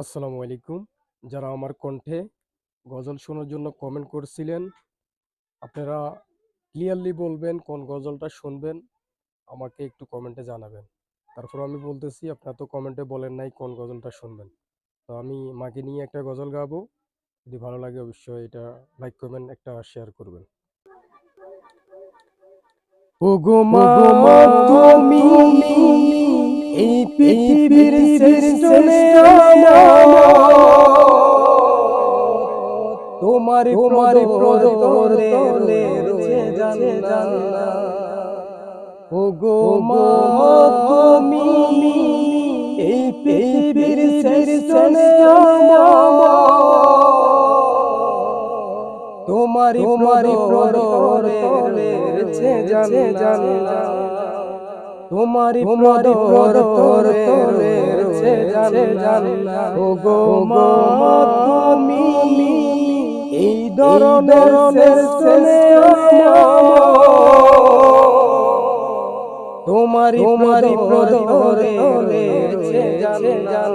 আসসালামু আলাইকুম। যারা আমার কণ্ঠে গজল শোনার জন্য কমেন্ট করছিলেন, আপনারা ক্লিয়ারলি বলবেন কোন গজলটা শুনবেন, আমাকে একটু কমেন্টে জানাবেন। তারপর আমি বলতেছি, আপনারা তো কমেন্টে বলেন নাই কোন গজলটা শুনবেন। তো আমি মাকে নিয়ে একটা গজল গাবো। যদি ভালো লাগে অবশ্যই এটা লাইক করবেন, একটা শেয়ার করবেন। ওগো মা, তুমি এই পৃথিবীর শ্রেষ্ঠ নেয়ামত, তোমার প্রদরে রয়েছে জান্নাত। ওগো মা, তুমি এই পৃথিবীর শ্রেষ্ঠ নেয়ামত, তোমার প্রদরে রয়েছে জান্নাত। তোমার প্রদরে রয়েছে জান্নাত। ওগো মা, তুমি এই ধরনের শ্রেষ্ঠ নেয়ামত, তোমার প্রদরে রয়েছে জান্নাত।